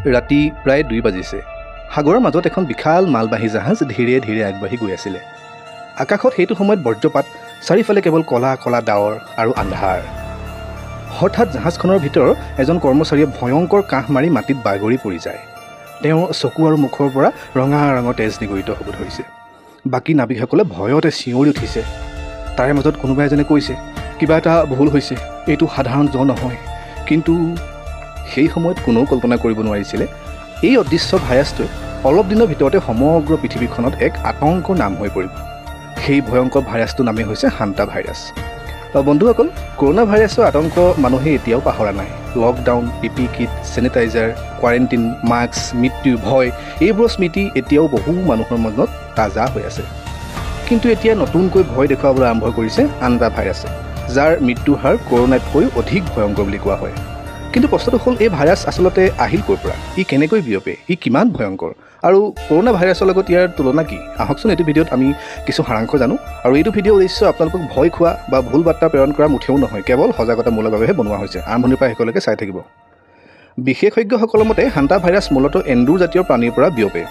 ৰাতি প্ৰায় 2 বাজিছে। সাগৰৰ মাজত এখন বিশাল মালবাহী জাহাজ ধীৰে ধীৰে আগবাঢ়ি গৈ আছিলে। আকাশত সেইটো সময়ত বজ্ৰপাত, চাৰিওফালে কেৱল কলা কলা ডাৱৰ আৰু আন্ধাৰ। হঠাৎ জাহাজখনৰ ভিতৰৰ এজন কৰ্মচাৰীয়ে ভয়ংকৰ কাহ মাৰি মাটিত বাগৰি পৰি যায়। তেওঁৰ চকু আৰু মুখৰ পৰা ৰঙা ৰঙৰ তেজ নিগৰিত হ'ব ধৰিছে। বাকী নাবিকসকলে ভয়তে চিঞৰি উঠিছে। তাৰে মাজত কোনোবা এজনে কৈছে, কিবা এটা ভুল হৈছে, এইটো সাধাৰণ জ্বৰ নহয়। কিন্তু সেই সময়ত কোনেও কল্পনা কৰিব নোৱাৰিছিলে এই অদৃশ্য ভাইৰাছটোৱে অলপ দিনৰ ভিতৰতে সমগ্ৰ পৃথিৱীখনত এক আতংকৰ নাম হৈ পৰিব। সেই ভয়ংকৰ ভাইৰাছটোৰ নামেই হৈছে হান্তা ভাইৰাছ। বন্ধুসকল, কৰোণা ভাইৰাছৰ আতংক মানুহে এতিয়াও পাহৰা নাই। Lockdown, PP kit, sanitiser, quarantine, mask, মৃত্যু, ভয়, এইবোৰৰ স্মৃতি এতিয়াও বহু মানুহৰ মনত তাজা হৈ আছে। কিন্তু এতিয়া নতুনকৈ ভয় দেখুৱাবলৈ আৰম্ভ কৰিছে আন এটা ভাইৰাছে, যাৰ মৃত্যুৰ হাৰ কৰোণাতকৈ অধিক ভয়ংকৰ বুলি কোৱা হয়। কিন্তু প্ৰশ্নটো হ'ল, এই ভাইৰাছ আচলতে আহিল ক'ৰ পৰা? ই কেনেকৈ বিয়পে? ই কিমান ভয়ংকৰ? আৰু কৰোণা ভাইৰাছৰ লগত ইয়াৰ তুলনা কি? আহকচোন এইটো ভিডিঅ'ত আমি কিছু সাৰাংশ জানো। আৰু এইটো ভিডিঅ'ৰ উদ্দেশ্য আপোনালোকক ভয় খোৱা বা ভুল বাৰ্তা প্ৰেৰণ কৰা মুঠেও নহয়, কেৱল সজাগতামূলকভাৱেহে বনোৱা হৈছে। আৰম্ভণিৰ পৰা শেষলৈকে চাই থাকিব। বিশেষজ্ঞসকলৰ মতে হান্তা ভাইৰাছ মূলতঃ এন্দুৰ জাতীয় প্ৰাণীৰ পৰা বিয়পে।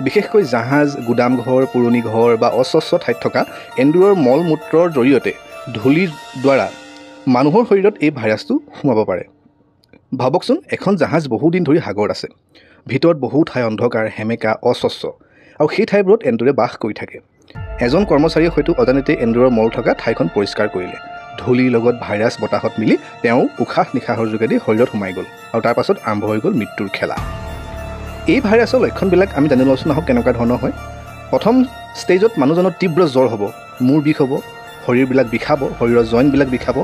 বিশেষকৈ জাহাজ, গুদামঘৰ, পুৰণি ঘৰ বা অস্বচ্ছ ঠাইত থকা এন্দুৰৰ মল মূত্ৰৰ জৰিয়তে ধূলিৰ দ্বাৰা মানুহৰ শৰীৰত এই ভাইৰাছটো সোমাব পাৰে। ভাবকচোন, এখন জাহাজ বহুদিন ধৰি সাগৰত আছে। ভিতৰত বহু ঠাই অন্ধকাৰ, সেমেকা, অস্বচ্ছ, আৰু সেই ঠাইবোৰত এন্দুৰে বাস কৰি থাকে। এজন কৰ্মচাৰীয়ে হয়তো অজানিতে এন্দুৰৰ মল থকা ঠাইখন পৰিষ্কাৰ কৰিলে। ধূলিৰ লগত ভাইৰাছ বতাহত মিলি তেওঁ উশাহ নিশাহৰ যোগেদি শৰীৰত সোমাই গ'ল, আৰু তাৰ পাছত আৰম্ভ হৈ গ'ল মৃত্যুৰ খেলা। এই ভাইৰাছৰ লক্ষণবিলাক আমি জানি লওঁচোন আহক কেনেকুৱা ধৰণৰ হয়। প্ৰথম ষ্টেজত মানুহজনৰ তীব্ৰ জ্বৰ হ'ব, মূৰ বিষ হ'ব, শৰীৰবিলাক বিষাব, শৰীৰৰ জইণ্টবিলাক বিষাব,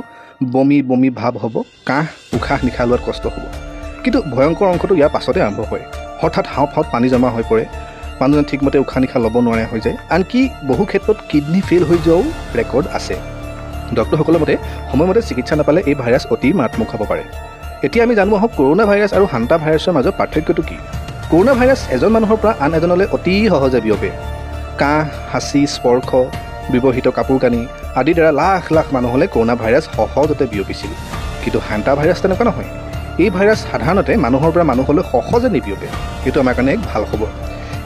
বমি বমি ভাৱ হ'ব, কাহ, উশাহ নিশাহ লোৱাত কষ্ট হ'ব। কিন্তু ভয়ংকৰ অংশটো ইয়াৰ পাছতে আৰম্ভ হয়। হঠাৎ হাওঁফাওঁত পানী জমা হৈ পৰে, মানুহজন ঠিকমতে উশাহ নিশাহ ল'ব নোৱাৰা হৈ যায়। আনকি বহু ক্ষেত্ৰত কিডনী ফেইল হৈ যোৱাও ৰেকৰ্ড আছে। ডক্টৰসকলৰ মতে সময়মতে চিকিৎসা নাপালে এই ভাইৰাছ অতি মাৰাত্মক হ'ব পাৰে। এতিয়া আমি জানো আহক, কৰোণা ভাইৰাছ আৰু হান্তা ভাইৰাছৰ মাজত পাৰ্থক্যটো কি? কৰোণা ভাইৰাছ এজন মানুহৰ পৰা আন এজনলৈ অতি সহজে বিয়পে। কাহ, হাঁচি, স্পৰ্শ, ব্যৱহৃত কাপোৰ কানি আদিৰ দ্বাৰা লাখ লাখ মানুহলৈ কৰোণা ভাইৰাছ সহজতে বিয়পিছিল। কিন্তু হান্তা ভাইৰাছ তেনেকুৱা নহয়। এই ভাইৰাছ সাধাৰণতে মানুহৰ পৰা মানুহলৈ সহজে নিবিয়পে। এইটো আমাৰ কাৰণে এক ভাল খবৰ।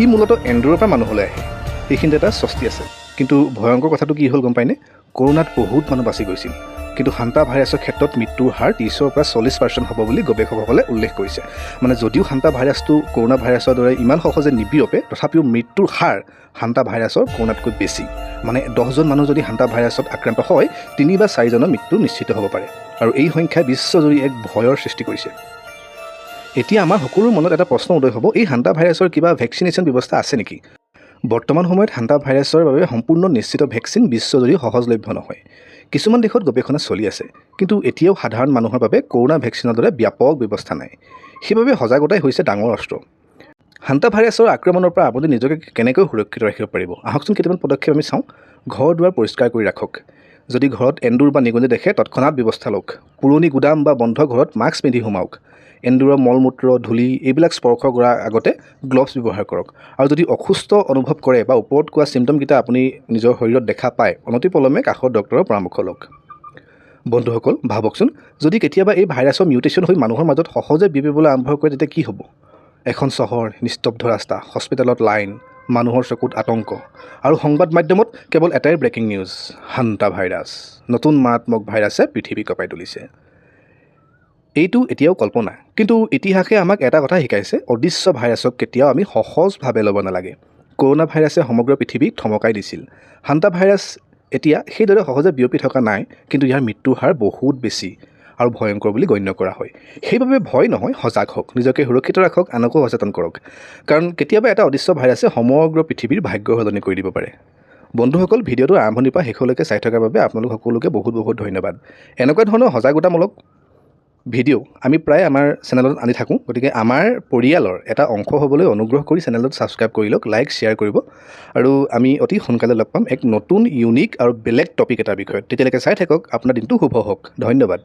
ই মূলতঃ এন্দুৰৰ পৰা মানুহলৈ আহে। এইখিনিতে এটা স্বস্তি আছে। কিন্তু ভয়ংকৰ কথাটো কি হ'ল গম পায়নে? কৰোণাত বহুত মানুহ বাচি গৈছিল। কিন্তু হান্তা ভাইৰাছৰ ক্ষেত্ৰত মৃত্যুৰ হাৰ 30ৰ পৰা 40% হ'ব বুলি গৱেষকসকলে উল্লেখ কৰিছে। মানে যদিও হান্তা ভাইৰাছটো কৰোণা ভাইৰাছৰ দৰে ইমান সহজে নিবিয়পে, তথাপিও মৃত্যুৰ হাৰ হান্তা ভাইৰাছৰ কৰোণাতকৈ বেছি। মানে 10জন মানুহ যদি হান্তা ভাইৰাছত আক্ৰান্ত হয়, 3 বা 4জনৰ মৃত্যু নিশ্চিত হ'ব পাৰে। আৰু এই সংখ্যাই বিশ্বজুৰি এক ভয়ৰ সৃষ্টি কৰিছে। এতিয়া আমাৰ সকলোৰ মনত এটা প্ৰশ্ন উদয় হ'ব, এই হান্তা ভাইৰাছৰ কিবা ভেকচিনেশ্যন ব্যৱস্থা আছে নেকি? বৰ্তমান সময়ত হান্তা ভাইৰাছৰ বাবে সম্পূৰ্ণ নিশ্চিত ভেকচিন বিশ্বজুৰি সহজলভ্য নহয়। কিছুমান দেশত গৱেষণা চলি আছে, কিন্তু এতিয়াও সাধাৰণ মানুহৰ বাবে কৰোণা ভেকচিনৰ দৰে ব্যাপক ব্যৱস্থা নাই। সেইবাবে সজাগতাই হৈছে ডাঙৰ অস্ত্ৰ। হান্তা ভাইৰাছৰ আক্ৰমণৰ পৰা আপুনি নিজকে কেনেকৈ সুৰক্ষিত ৰাখিব পাৰিব? আহকচোন কেইটামান পদক্ষেপ আমি চাওঁ। ঘৰ দুৱাৰ পৰিষ্কাৰ কৰি ৰাখক। যদি ঘৰত এন্দুৰ বা নিগনি দেখে, তৎক্ষণাত ব্যৱস্থা লওক। পুৰণি গুদাম বা বন্ধ ঘৰত মাস্ক পিন্ধি সোমাওক। এন্দুৰৰ মলমূত্ৰ, ধূলি এইবিলাক স্পৰ্শ কৰাৰ আগতে গ্লভছ ব্যৱহাৰ কৰক। আৰু যদি অসুস্থ অনুভৱ কৰে বা ওপৰত কোৱা চিম্পটমকেইটা আপুনি নিজৰ শৰীৰত দেখা পায়, অনতিপলমে কাষৰ ডক্টৰৰ পৰামৰ্শ লওক। বন্ধুসকল, ভাবকচোন, যদি কেতিয়াবা এই ভাইৰাছৰ মিউটেশ্যন হৈ মানুহৰ মাজত সহজে বিয়পিবলৈ আৰম্ভ কৰে, তেতিয়া কি হ'ব? এখন চহৰ, নিস্তব্ধ ৰাস্তা, হস্পিটেলত লাইন, মানুহৰ চকুত আতংক, আৰু সংবাদ মাধ্যমত কেৱল এটাই ব্ৰেকিং নিউজ, হান্তা ভাইৰাছ, নতুন মাৰাত্মক ভাইৰাছে পৃথিৱী কঁপাই তুলিছে। এইটো এতিয়াও কল্পনা, কিন্তু ইতিহাসে আমাক এটা কথা শিকাইছে, অদৃশ্য ভাইৰাছক কেতিয়াও আমি সহজভাৱে ল'ব নালাগে। কৰোণা ভাইৰাছে সমগ্ৰ পৃথিৱীক থমকাই দিছিল। হান্তা ভাইৰাছ এতিয়া সেইদৰে সহজে বিয়পি থকা নাই, কিন্তু ইয়াৰ মৃত্যুৰ হাৰ বহুত বেছি আৰু ভয়ংকৰ বুলি গণ্য কৰা হয়। সেইবাবে ভয় নহয়, সজাগ হওক, নিজকে সুৰক্ষিত ৰাখক, আনকো সচেতন কৰক। কাৰণ কেতিয়াবা এটা অদৃশ্য ভাইৰাছে সমগ্ৰ পৃথিৱীৰ ভাগ্য সলনি কৰি দিব পাৰে। বন্ধুসকল, ভিডিঅ'টো আৰম্ভণিৰ পৰা শেষলৈকে চাই থকাৰ বাবে আপোনালোক সকলোকে বহুত বহুত ধন্যবাদ। এনেকুৱা ধৰণৰ সজাগতামূলক ভিডিঅ' আমি প্ৰায় আমাৰ চেনেলত আনি থাকোঁ। গতিকে আমাৰ পৰিয়ালৰ এটা অংশ হ'বলৈ অনুগ্ৰহ কৰি চেনেলত ছাবস্ক্ৰাইব কৰি লওক, লাইক শ্বেয়াৰ কৰিব। আৰু আমি অতি সোনকালে লগ পাম এক নতুন ইউনিক আৰু বেলেগ টপিক এটাৰ বিষয়ত। তেতিয়ালৈকে চাই থাকক। আপোনাৰ দিনটো শুভ হওক। ধন্যবাদ।